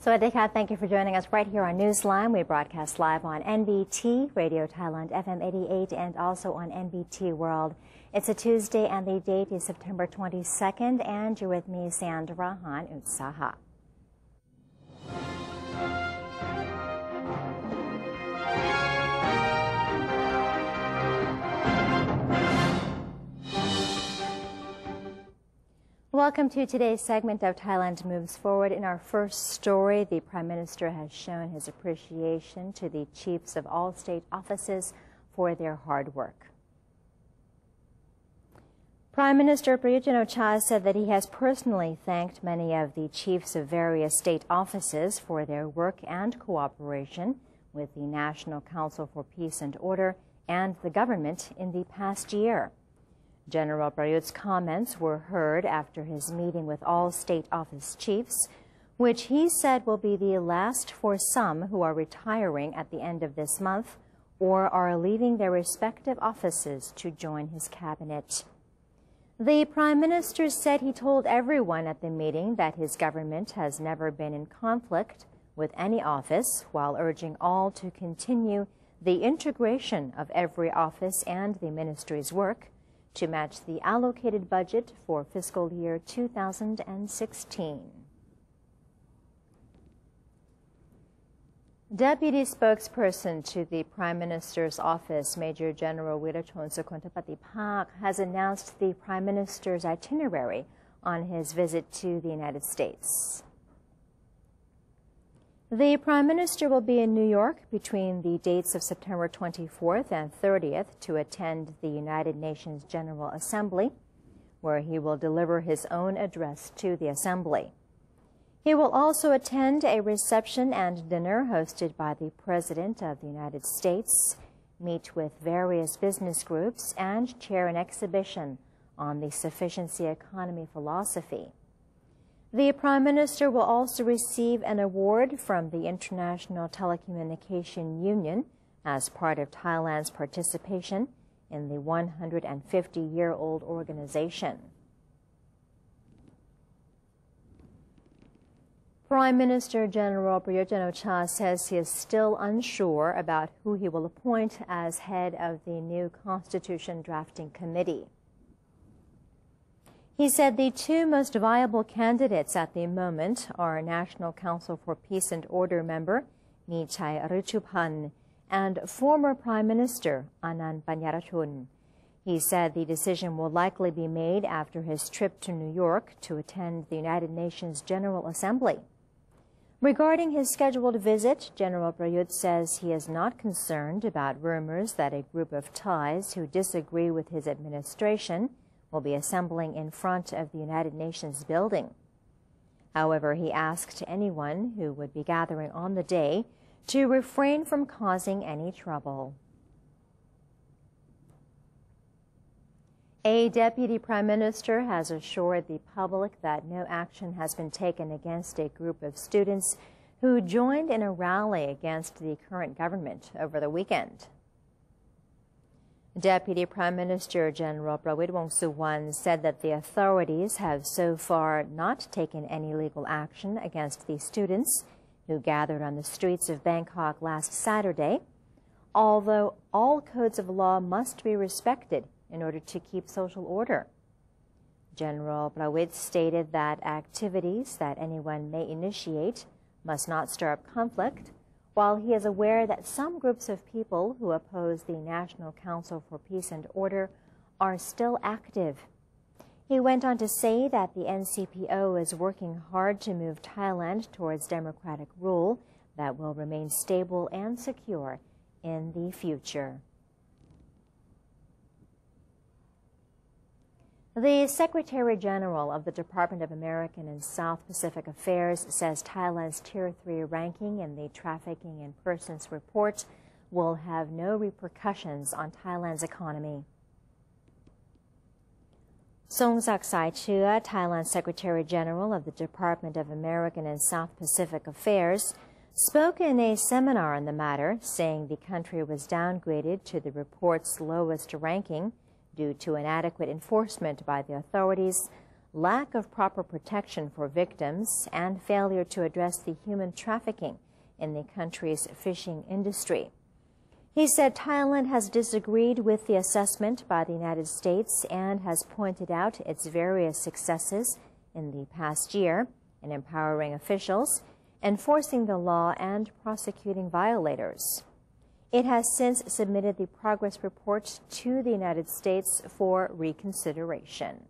Swadika, thank you for joining us right here on Newsline. We broadcast live on NBT, Radio Thailand, FM 88, and also on NBT World. It's a Tuesday, and the date is September 22nd, and you're with me, Sandra Han Utsaha. Welcome to today's segment of Thailand Moves Forward. In our first story, the Prime Minister has shown his appreciation to the chiefs of all state offices for their hard work. Prime Minister Prayut Chan-o-cha said that he has personally thanked many of the chiefs of various state offices for their work and cooperation with the National Council for Peace and Order and the government in the past year. General Prayut's comments were heard after his meeting with all state office chiefs, which he said will be the last for some who are retiring at the end of this month or are leaving their respective offices to join his cabinet. The Prime Minister said he told everyone at the meeting that his government has never been in conflict with any office, while urging all to continue the integration of every office and the ministry's work to match the allocated budget for fiscal year 2016. Deputy spokesperson to the Prime Minister's office, Major General Wirachon Sukontapatipak, has announced the Prime Minister's itinerary on his visit to the United States. The Prime Minister will be in New York between the dates of September 24th and 30th to attend the United Nations General Assembly, where he will deliver his own address to the Assembly. He will also attend a reception and dinner hosted by the President of the United States, meet with various business groups, and chair an exhibition on the sufficiency economy philosophy. The Prime Minister will also receive an award from the International Telecommunication Union as part of Thailand's participation in the 150-year-old organization. Prime Minister General Prayut Chan-o-cha says he is still unsure about who he will appoint as head of the new Constitution Drafting Committee. He said the two most viable candidates at the moment are National Council for Peace and Order member Nichai Richupan and former Prime Minister Anand Panyaratun. He said the decision will likely be made after his trip to New York to attend the United Nations General Assembly. Regarding his scheduled visit, General Prayut says he is not concerned about rumors that a group of Thais who disagree with his administration will be assembling in front of the United Nations building. However, he asked anyone who would be gathering on the day to refrain from causing any trouble. A deputy prime minister has assured the public that no action has been taken against a group of students who joined in a rally against the current government over the weekend. Deputy Prime Minister General Prawit Wongsuwan said that the authorities have so far not taken any legal action against the students who gathered on the streets of Bangkok last Saturday, although all codes of law must be respected in order to keep social order. General Prawit stated that activities that anyone may initiate must not stir up conflict, while he is aware that some groups of people who oppose the National Council for Peace and Order are still active. He went on to say that the NCPO is working hard to move Thailand towards democratic rule that will remain stable and secure in the future. The Secretary General of the Department of American and South Pacific Affairs says Thailand's Tier 3 ranking in the Trafficking in Persons report will have no repercussions on Thailand's economy. Songsak Saichua, Thailand's Secretary General of the Department of American and South Pacific Affairs, spoke in a seminar on the matter, saying the country was downgraded to the report's lowest ranking due to inadequate enforcement by the authorities lack of proper protection for victims, and failure to address the human trafficking in the country's fishing industry. He said Thailand has disagreed with the assessment by the United States and has pointed out its various successes in the past year in empowering officials, enforcing the law, and prosecuting violators. It has since submitted the progress report to the United States for reconsideration.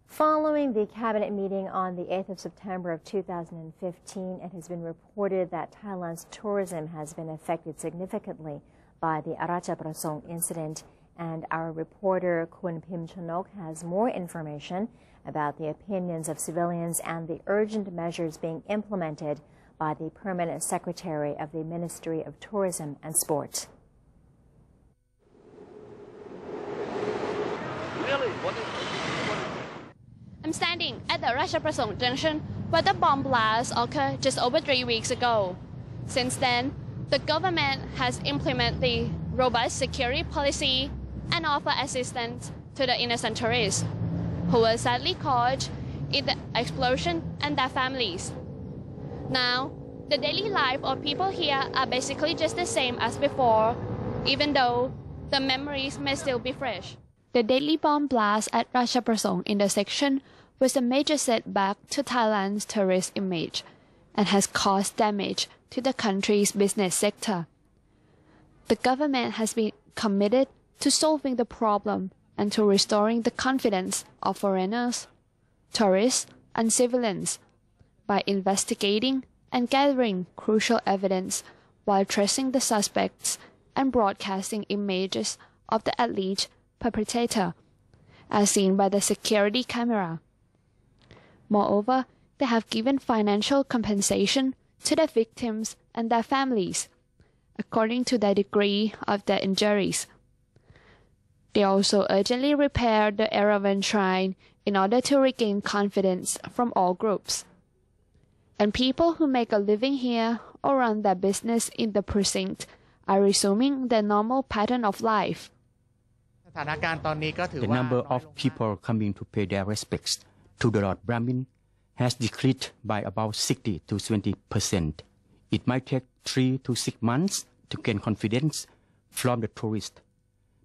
Following the cabinet meeting on the 8th of September of 2015, it has been reported that Thailand's tourism has been affected significantly by the Ratchaprasong incident, and our reporter Kun Pim Chanok has more information about the opinions of civilians and the urgent measures being implemented by the Permanent Secretary of the Ministry of Tourism and Sport. Really? I'm standing at the Ratchaprasong Junction where the bomb blast occurred just over 3 weeks ago. Since then, the government has implemented the robust security policy and offer assistance to the innocent tourists who were sadly caught in the explosion and their families. Now, the daily life of people here are basically just the same as before, even though the memories may still be fresh. The deadly bomb blast at Ratchaprasong intersection was a major setback to Thailand's tourist image and has caused damage to the country's business sector. The government has been committed to solving the problem and to restoring the confidence of foreigners, tourists, and civilians by investigating and gathering crucial evidence while tracing the suspects and broadcasting images of the alleged perpetrator, as seen by the security camera. Moreover, they have given financial compensation to the victims and their families, according to the degree of their injuries. They also urgently repaired the Erawan shrine in order to regain confidence from all groups. And people who make a living here or run their business in the precinct are resuming their normal pattern of life. The number of people coming to pay their respects to the Lord Brahmin has decreased by about 60 to 20%. It might take 3 to 6 months to gain confidence from the tourists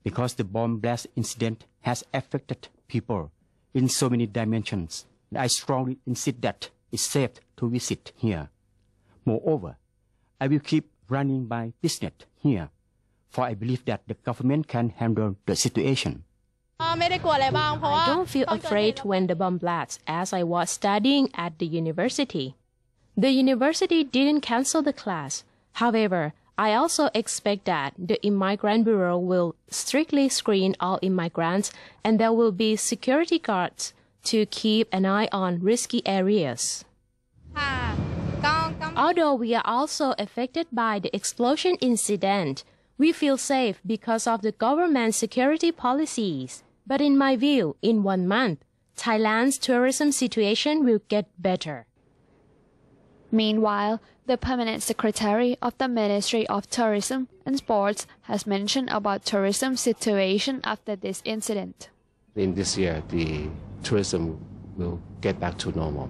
because the bomb blast incident has affected people in so many dimensions. I strongly insist that it's safe to visit here. Moreover, I will keep running my business here, for I believe that the government can handle the situation. I don't feel afraid when the bomb blasts, as I was studying at the university. The university didn't cancel the class. However, I also expect that the Immigrant Bureau will strictly screen all immigrants and there will be security guards to keep an eye on risky areas. Although we are also affected by the explosion incident, we feel safe because of the government's security policies. But in my view, in 1 month, Thailand's tourism situation will get better. Meanwhile, the Permanent Secretary of the Ministry of Tourism and Sports has mentioned about tourism situation after this incident. In this year, the tourism will get back to normal.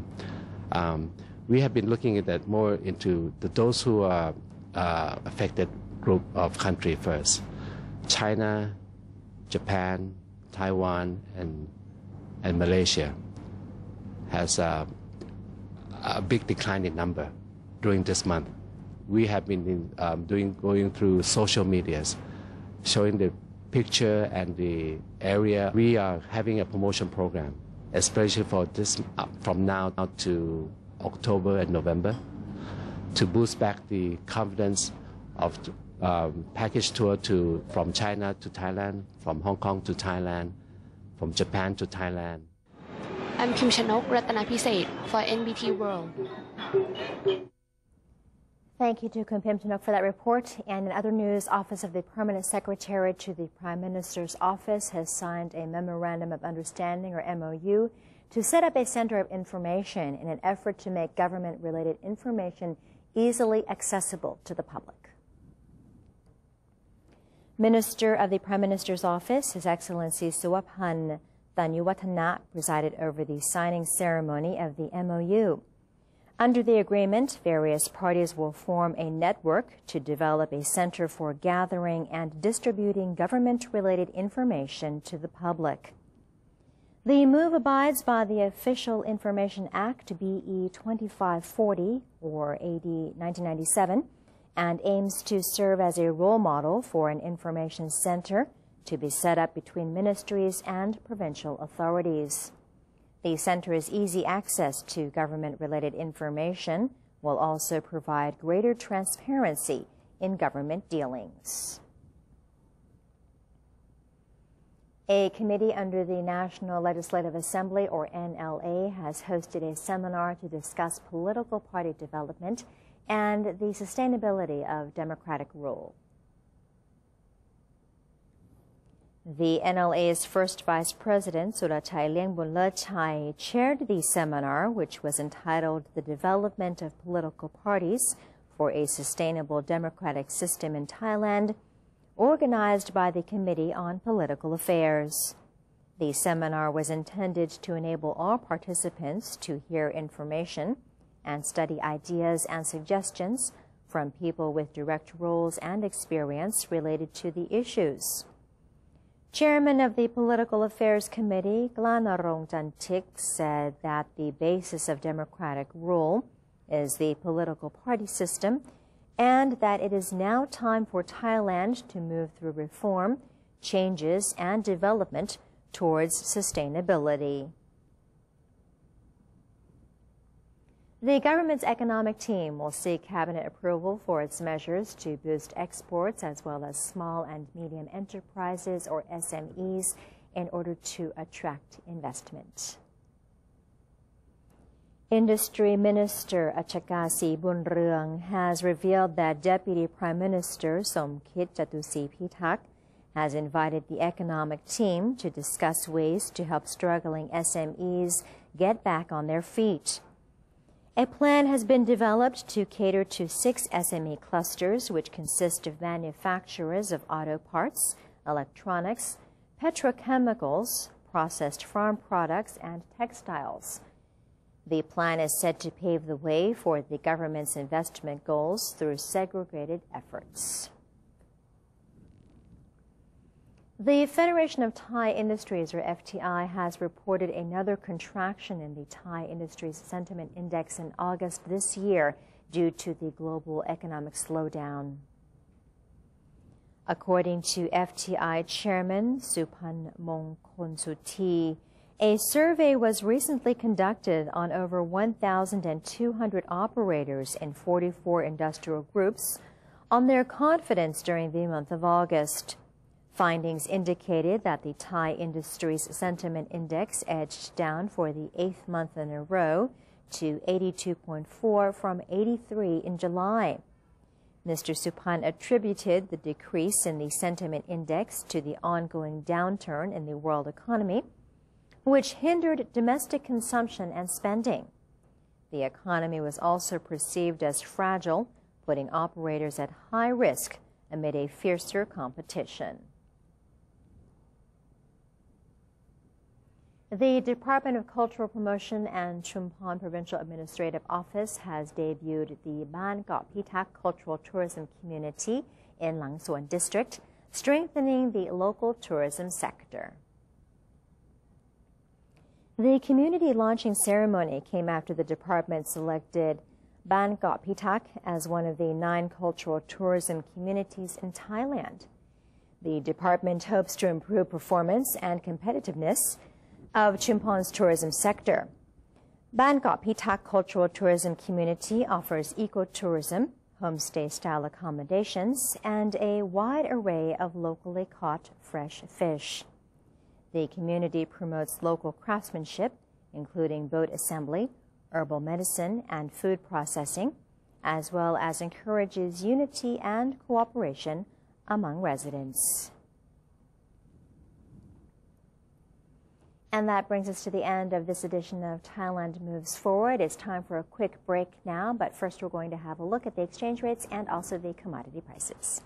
We have been looking at that more into those who are affected group of country first. China, Japan, Taiwan, and Malaysia has a big decline in number during this month. We have been going through social medias, showing the picture and the area. We are having a promotion program, especially for this from now to October and November, to boost back the confidence of package tour from China to Thailand, from Hong Kong to Thailand, from Japan to Thailand. I'm Kim Chanok Ratanapised for NBT World. Thank you to Kun Pim Chanok for that report. And in other news, Office of the Permanent Secretary to the Prime Minister's Office has signed a Memorandum of Understanding, or MOU, to set up a center of information in an effort to make government-related information easily accessible to the public. Minister of the Prime Minister's Office, His Excellency Suwaphan Thanyuwathana, presided over the signing ceremony of the MOU. Under the agreement, various parties will form a network to develop a center for gathering and distributing government-related information to the public. The move abides by the Official Information Act BE 2540 or AD 1997 and aims to serve as a role model for an information center to be set up between ministries and provincial authorities. The center's easy access to government-related information will also provide greater transparency in government dealings. A committee under the National Legislative Assembly, or NLA, has hosted a seminar to discuss political party development and the sustainability of democratic rule. The NLA's first Vice President, Surachai Liengbunlechai, chaired the seminar, which was entitled The Development of Political Parties for a Sustainable Democratic System in Thailand, organized by the Committee on Political Affairs. The seminar was intended to enable all participants to hear information and study ideas and suggestions from people with direct roles and experience related to the issues. Chairman of the Political Affairs Committee, Glanarong Jantik, said that the basis of democratic rule is the political party system and that it is now time for Thailand to move through reform, changes, and development towards sustainability. The government's economic team will seek cabinet approval for its measures to boost exports as well as small and medium enterprises, or SMEs, in order to attract investment. Industry Minister Achakasi Bunreung has revealed that Deputy Prime Minister Somkit Jatusi-Pitak has invited the economic team to discuss ways to help struggling SMEs get back on their feet. A plan has been developed to cater to 6 SME clusters, which consist of manufacturers of auto parts, electronics, petrochemicals, processed farm products, and textiles. The plan is said to pave the way for the government's investment goals through segregated efforts. The Federation of Thai Industries, or FTI, has reported another contraction in the Thai Industries Sentiment Index in August this year due to the global economic slowdown. According to FTI Chairman Supan Mongkonsuthi, a survey was recently conducted on over 1,200 operators in 44 industrial groups on their confidence during the month of August. Findings indicated that the Thai Industries Sentiment Index edged down for the 8th month in a row to 82.4 from 83 in July. Mr. Supan attributed the decrease in the sentiment index to the ongoing downturn in the world economy, which hindered domestic consumption and spending. The economy was also perceived as fragile, putting operators at high risk amid a fiercer competition. The Department of Cultural Promotion and Chumphon Provincial Administrative Office has debuted the Ban Got Pitak Cultural Tourism Community in Lang Son District, strengthening the local tourism sector. The community launching ceremony came after the department selected Ban Got Pitak as one of the 9 cultural tourism communities in Thailand. The department hopes to improve performance and competitiveness of Chumphon's tourism sector. Ban Got Pitak Cultural Tourism Community offers ecotourism, homestay-style accommodations, and a wide array of locally caught fresh fish. The community promotes local craftsmanship, including boat assembly, herbal medicine, and food processing, as well as encourages unity and cooperation among residents. And that brings us to the end of this edition of Thailand Moves Forward. It's time for a quick break now, but first we're going to have a look at the exchange rates and also the commodity prices.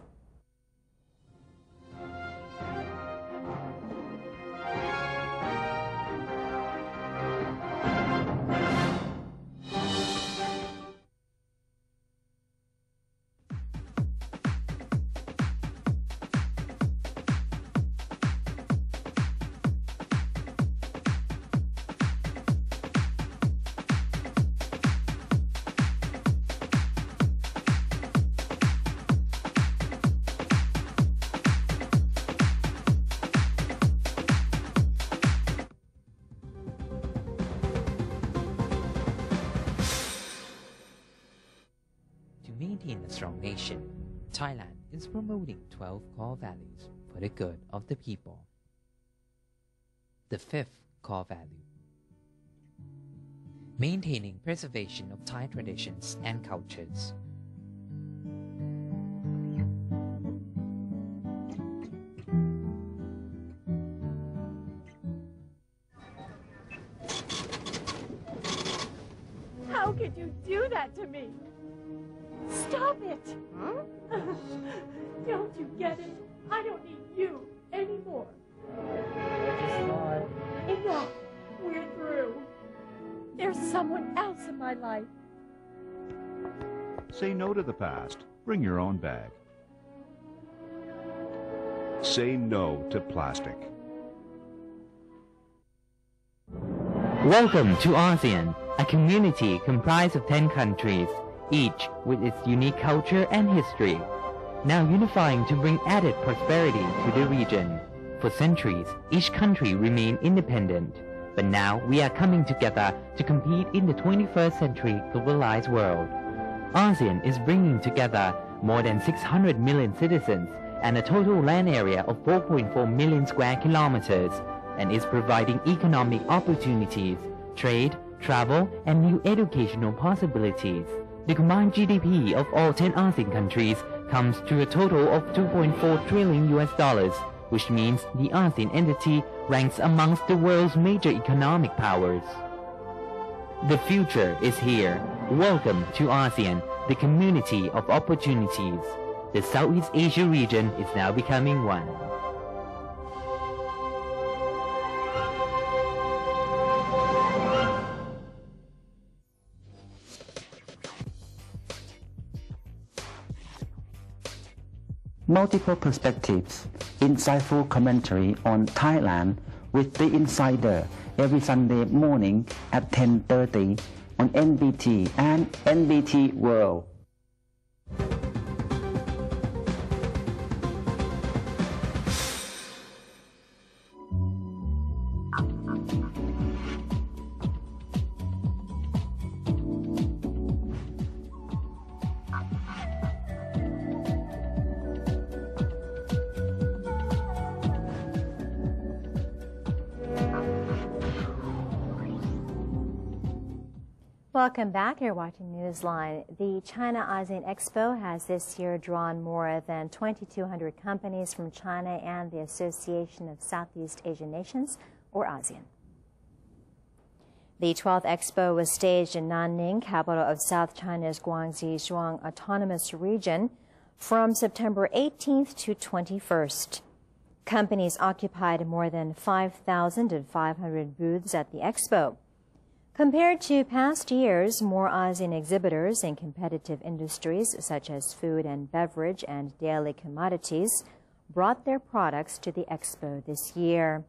maintain a strong nation, Thailand is promoting 12 core values for the good of the people. The fifth core value: maintaining preservation of Thai traditions and cultures. How could you do that to me? Stop it! Huh? Don't you get it? I don't need you anymore. Enough! We're through. There's someone else in my life. Say no to the past. Bring your own bag. Say no to plastic. Welcome to ASEAN, a community comprised of 10 countries, each with its unique culture and history, now unifying to bring added prosperity to the region. For centuries, each country remained independent, but now we are coming together to compete in the 21st century globalized world. ASEAN is bringing together more than 600 million citizens and a total land area of 4.4 million square kilometers, and is providing economic opportunities, trade, travel, and new educational possibilities. The combined GDP of all 10 ASEAN countries comes to a total of $2.4 trillion, which means the ASEAN entity ranks amongst the world's major economic powers. The future is here. Welcome to ASEAN, the community of opportunities. The Southeast Asia region is now becoming one. Multiple perspectives, insightful commentary on Thailand with The Insider every Sunday morning at 10:30 on NBT and NBT World. Welcome back. You're watching Newsline. The China ASEAN Expo has this year drawn more than 2,200 companies from China and the Association of Southeast Asian Nations, or ASEAN. The 12th Expo was staged in Nanning, capital of South China's Guangxi Zhuang Autonomous Region, from September 18th to 21st. Companies occupied more than 5,500 booths at the expo. Compared to past years, more ASEAN exhibitors in competitive industries such as food and beverage and daily commodities brought their products to the expo this year.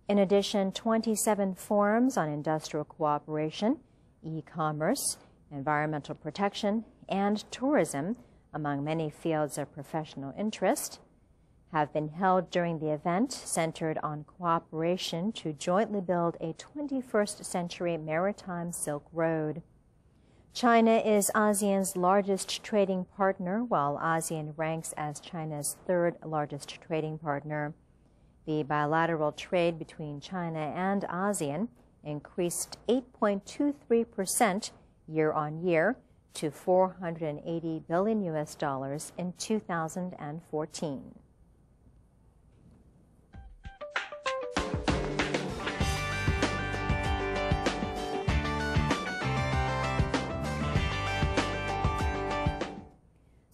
In addition, 27 forums on industrial cooperation, e-commerce, environmental protection, and tourism, among many fields of professional interest, have been held during the event centered on cooperation to jointly build a 21st century maritime Silk Road. China is ASEAN's largest trading partner, while ASEAN ranks as China's third largest trading partner. The bilateral trade between China and ASEAN increased 8.23% year-on-year to $480 billion in 2014.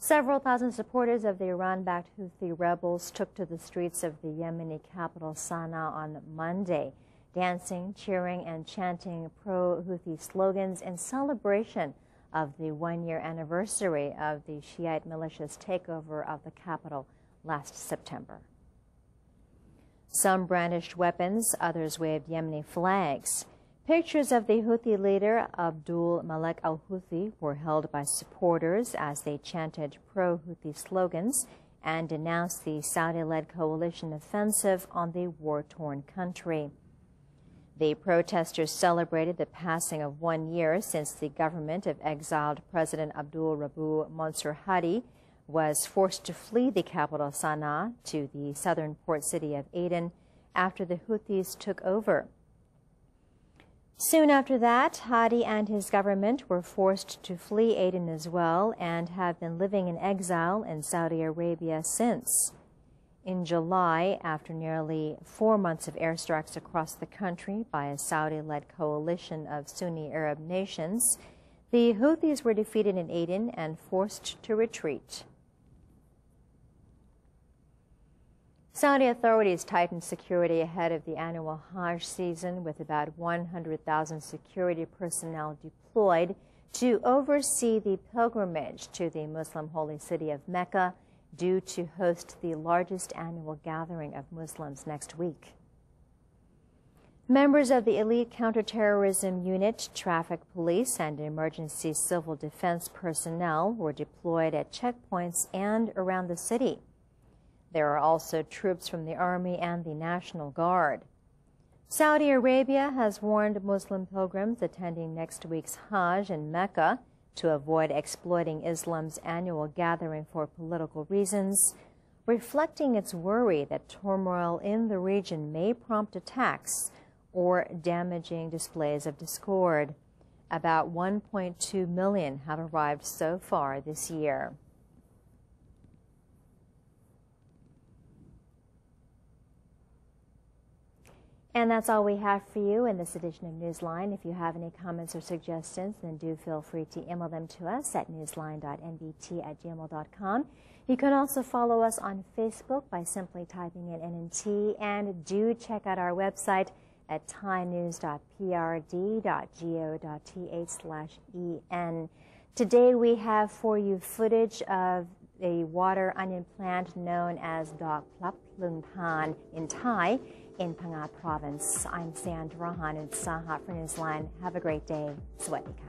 Several thousand supporters of the Iran-backed Houthi rebels took to the streets of the Yemeni capital Sana'a on Monday, dancing, cheering, and chanting pro-Houthi slogans in celebration of the one-year anniversary of the Shiite militia's takeover of the capital last September. Some brandished weapons, others waved Yemeni flags. Pictures of the Houthi leader, Abdul Malek al-Houthi, were held by supporters as they chanted pro-Houthi slogans and denounced the Saudi-led coalition offensive on the war-torn country. The protesters celebrated the passing of 1 year since the government of exiled President Abdul Rabu Mansur Hadi was forced to flee the capital Sana'a to the southern port city of Aden after the Houthis took over. Soon after that, Hadi and his government were forced to flee Aden as well and have been living in exile in Saudi Arabia since. In July, after nearly 4 months of airstrikes across the country by a Saudi-led coalition of Sunni Arab nations, the Houthis were defeated in Aden and forced to retreat. Saudi authorities tightened security ahead of the annual Hajj season, with about 100,000 security personnel deployed to oversee the pilgrimage to the Muslim holy city of Mecca, due to host the largest annual gathering of Muslims next week. Members of the elite counterterrorism unit, traffic police, and emergency civil defense personnel were deployed at checkpoints and around the city. There are also troops from the Army and the National Guard. Saudi Arabia has warned Muslim pilgrims attending next week's Hajj in Mecca to avoid exploiting Islam's annual gathering for political reasons, reflecting its worry that turmoil in the region may prompt attacks or damaging displays of discord. About 1.2 million have arrived so far this year. And that's all we have for you in this edition of Newsline. If you have any comments or suggestions, then do feel free to email them to us at newsline.nbt@gmail.com. You can also follow us on Facebook by simply typing in NNT, and do check out our website at thainews.prd.go.th/en. Today we have for you footage of a water onion plant known as Dok Plap Lung Pan in Thai, in Phang Nga Province. I'm Sandra Hanutssaha for Newsline. Have a great day. Sawasdee ka.